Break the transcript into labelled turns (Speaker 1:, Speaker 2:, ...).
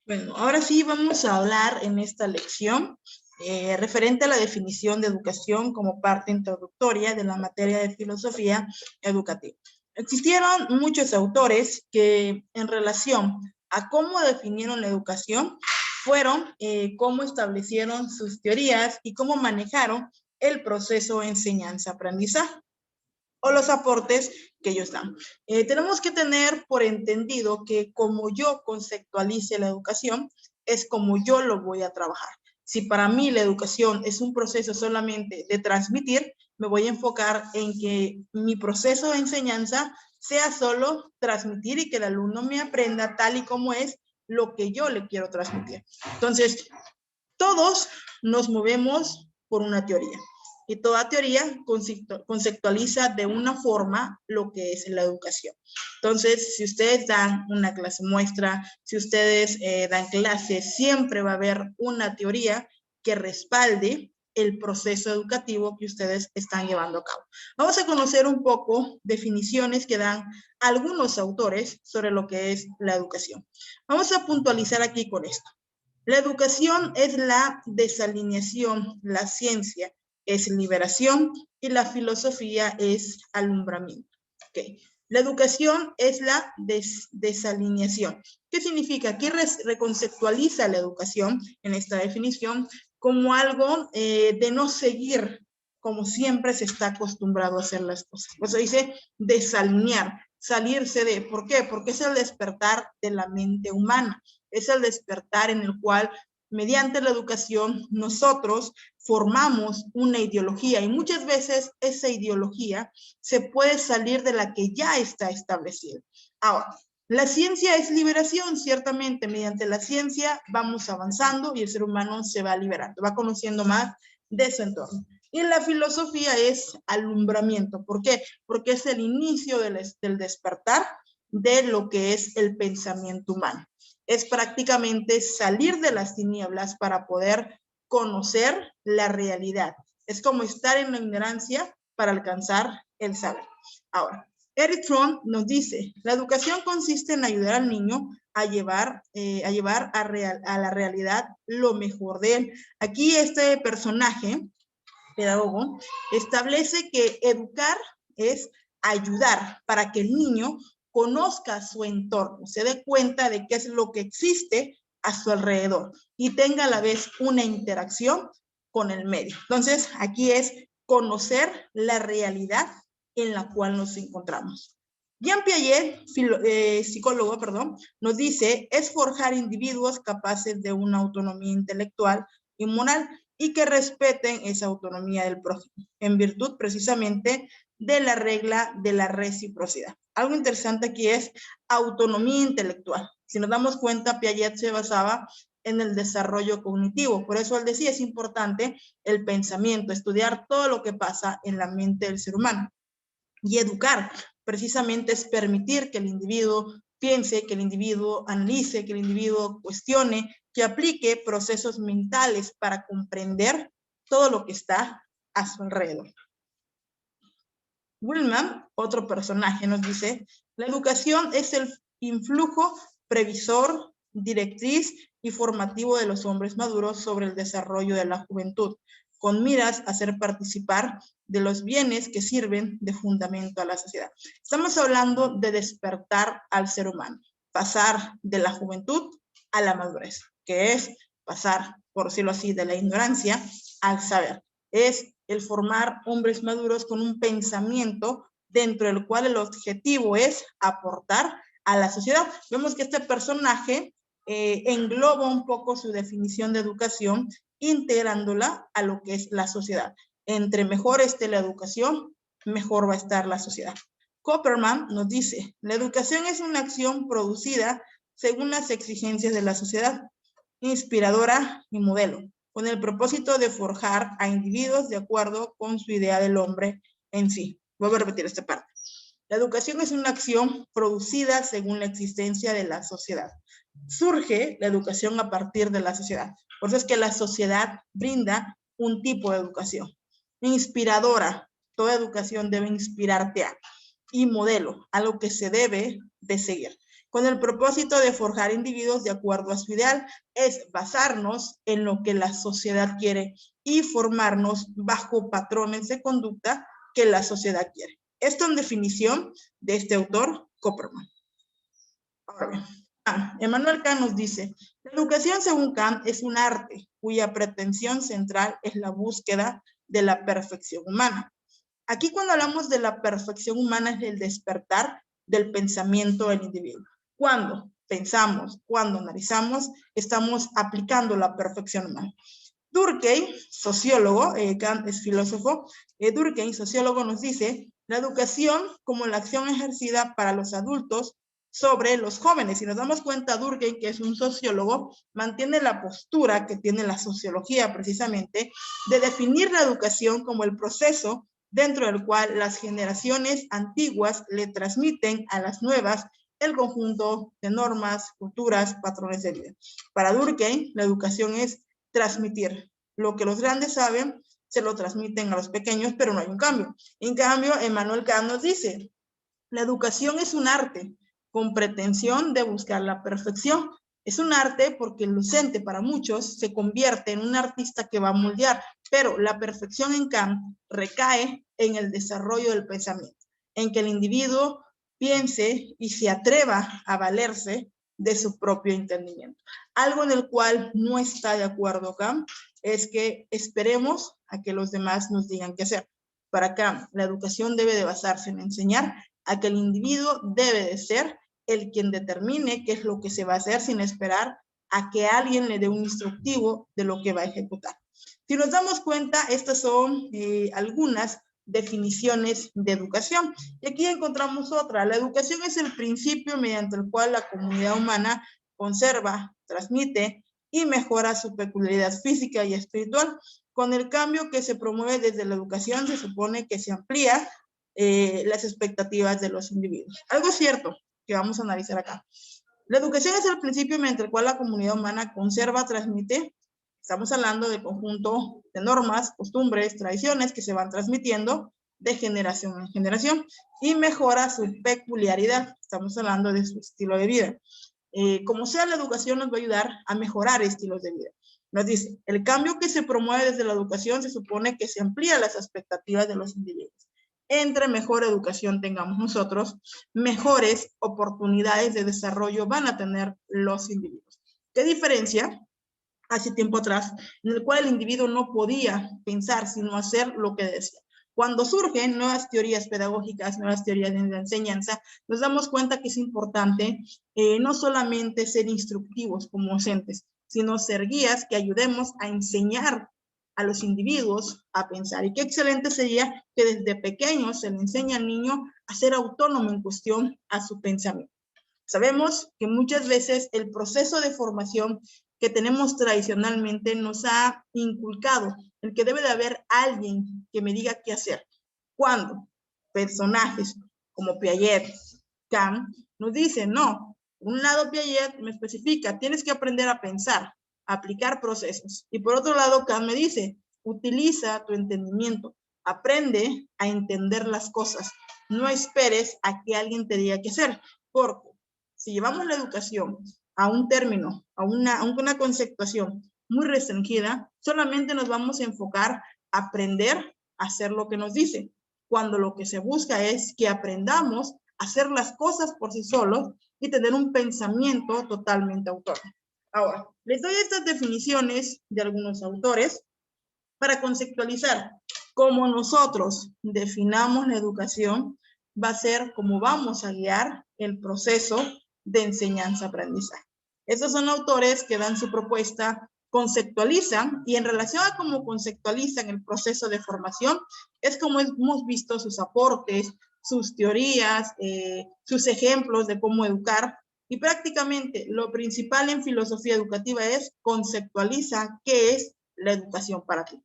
Speaker 1: Bueno, ahora sí vamos a hablar en esta lección referente a la definición de educación como parte introductoria de la materia de filosofía educativa. Existieron muchos autores que en relación a cómo definieron la educación fueron cómo establecieron sus teorías y cómo manejaron el proceso de enseñanza-aprendizaje o los aportes que ellos dan. Tenemos que tener por entendido que como yo conceptualice la educación, es como yo lo voy a trabajar. Si para mí la educación es un proceso solamente de transmitir, me voy a enfocar en que mi proceso de enseñanza sea solo transmitir y que el alumno me aprenda tal y como es lo que yo le quiero transmitir. Entonces, todos nos movemos por una teoría y toda teoría conceptualiza de una forma lo que es la educación. Entonces, si ustedes dan una clase muestra, si ustedes dan clases, siempre va a haber una teoría que respalde el proceso educativo que ustedes están llevando a cabo. Vamos a conocer un poco definiciones que dan algunos autores sobre lo que es la educación. Vamos a puntualizar aquí con esto. La educación es la desalineación, la ciencia es liberación y la filosofía es alumbramiento. Okay. La educación es la desalineación. ¿Qué significa? Aquí reconceptualiza la educación en esta definición como algo de no seguir como siempre se está acostumbrado a hacer las cosas. Por eso dice desalinear, salirse de. ¿Por qué? Porque es el despertar de la mente humana. Es el despertar en el cual, mediante la educación, nosotros formamos una ideología y muchas veces esa ideología se puede salir de la que ya está establecida. Ahora, la ciencia es liberación, ciertamente, mediante la ciencia vamos avanzando y el ser humano se va liberando, va conociendo más de su entorno. Y la filosofía es alumbramiento. ¿Por qué? Porque es el inicio del despertar de lo que es el pensamiento humano. Es prácticamente salir de las tinieblas para poder conocer la realidad. Es como estar en la ignorancia para alcanzar el saber. Ahora, Eric Fromm nos dice, la educación consiste en ayudar al niño a llevar a la realidad lo mejor de él. Aquí este personaje, pedagogo, establece que educar es ayudar para que el niño conozca su entorno, se dé cuenta de qué es lo que existe a su alrededor y tenga a la vez una interacción con el medio. Entonces, aquí es conocer la realidad en la cual nos encontramos. Jean Piaget, psicólogo, nos dice, es forjar individuos capaces de una autonomía intelectual y moral y que respeten esa autonomía del prójimo, en virtud precisamente de la regla de la reciprocidad. Algo interesante aquí es autonomía intelectual. Si nos damos cuenta, Piaget se basaba en el desarrollo cognitivo. Por eso él decía, es importante el pensamiento, estudiar todo lo que pasa en la mente del ser humano. Y educar, precisamente, es permitir que el individuo piense, que el individuo analice, que el individuo cuestione, que aplique procesos mentales para comprender todo lo que está a su alrededor. Willman, otro personaje, nos dice, la educación es el influjo previsor, directriz y formativo de los hombres maduros sobre el desarrollo de la juventud, con miras a hacer participar de los bienes que sirven de fundamento a la sociedad. Estamos hablando de despertar al ser humano, pasar de la juventud a la madurez, que es pasar, por decirlo así, de la ignorancia al saber. Es el formar hombres maduros con un pensamiento dentro del cual el objetivo es aportar a la sociedad. Vemos que este personaje engloba un poco su definición de educación, integrándola a lo que es la sociedad. Entre mejor esté la educación, mejor va a estar la sociedad. Copperman nos dice, la educación es una acción producida según las exigencias de la sociedad, inspiradora y modelo, con el propósito de forjar a individuos de acuerdo con su idea del hombre en sí. Voy a repetir esta parte. La educación es una acción producida según la existencia de la sociedad. Surge la educación a partir de la sociedad. Por eso es que la sociedad brinda un tipo de educación. Inspiradora. Toda educación debe inspirarte a. Y modelo, algo que se debe de seguir. con el propósito de forjar individuos de acuerdo a su ideal. Es basarnos en lo que la sociedad quiere y formarnos bajo patrones de conducta que la sociedad quiere. Esto en definición de este autor, Copperman. Ahora bien, Emmanuel Kant nos dice, la educación según Kant es un arte cuya pretensión central es la búsqueda de la perfección humana. Aquí cuando hablamos de la perfección humana es el despertar del pensamiento del individuo. Cuando pensamos, cuando analizamos, estamos aplicando la perfección humana. Durkheim, sociólogo, Kant es filósofo, Durkheim, sociólogo, nos dice, la educación como la acción ejercida para los adultos sobre los jóvenes. Si nos damos cuenta, Durkheim, que es un sociólogo, mantiene la postura que tiene la sociología precisamente de definir la educación como el proceso dentro del cual las generaciones antiguas le transmiten a las nuevas el conjunto de normas, culturas, patrones de vida. Para Durkheim, la educación es transmitir. Lo que los grandes saben, se lo transmiten a los pequeños, pero no hay un cambio. En cambio, Emmanuel Kant nos dice, la educación es un arte con pretensión de buscar la perfección. Es un arte porque el docente para muchos se convierte en un artista que va a moldear, pero la perfección en Kant recae en el desarrollo del pensamiento, en que el individuo piense y se atreva a valerse de su propio entendimiento. Algo en el cual no está de acuerdo Kant es que esperemos a que los demás nos digan qué hacer. Para Kant, la educación debe de basarse en enseñar a que el individuo debe de ser el quien determine qué es lo que se va a hacer sin esperar a que alguien le dé un instructivo de lo que va a ejecutar. Si nos damos cuenta, estas son algunas definiciones de educación. Y aquí encontramos otra. La educación es el principio mediante el cual la comunidad humana conserva, transmite y mejora su peculiaridad física y espiritual. Con el cambio que se promueve desde la educación, se supone que se amplía las expectativas de los individuos. Algo cierto que vamos a analizar acá. La educación es el principio mediante el cual la comunidad humana conserva, transmite. Estamos hablando del conjunto de normas, costumbres, tradiciones que se van transmitiendo de generación en generación y mejora su peculiaridad. Estamos hablando de su estilo de vida. Como sea, la educación nos va a ayudar a mejorar estilos de vida. Nos dice, el cambio que se promueve desde la educación se supone que se amplía las expectativas de los individuos. Entre mejor educación tengamos nosotros, mejores oportunidades de desarrollo van a tener los individuos. ¿Qué diferencia? Hace tiempo atrás, en el cual el individuo no podía pensar sino hacer lo que decía. Cuando surgen nuevas teorías pedagógicas, nuevas teorías de la enseñanza, nos damos cuenta que es importante no solamente ser instructivos como docentes, sino ser guías que ayudemos a enseñar a los individuos a pensar. Y qué excelente sería que desde pequeños se le enseñe al niño a ser autónomo en cuestión a su pensamiento. Sabemos que muchas veces el proceso de formación que tenemos tradicionalmente nos ha inculcado el que debe de haber alguien que me diga qué hacer. Cuando personajes como Piaget, Kant, nos dicen, no, por un lado Piaget me especifica, tienes que aprender a pensar, a aplicar procesos. Y por otro lado, Kant me dice, utiliza tu entendimiento, aprende a entender las cosas. No esperes a que alguien te diga qué hacer, porque si llevamos la educación a un término, a una conceptuación muy restringida, solamente nos vamos a enfocar a aprender a hacer lo que nos dice, cuando lo que se busca es que aprendamos a hacer las cosas por sí solos y tener un pensamiento totalmente autónomo. Ahora, les doy estas definiciones de algunos autores para conceptualizar cómo nosotros definamos la educación, va a ser cómo vamos a guiar el proceso de enseñanza-aprendizaje. Estos son autores que dan su propuesta, conceptualizan, y en relación a cómo conceptualizan el proceso de formación, es como hemos visto sus aportes, sus teorías, sus ejemplos de cómo educar, y prácticamente lo principal en filosofía educativa es conceptualiza qué es la educación para ti.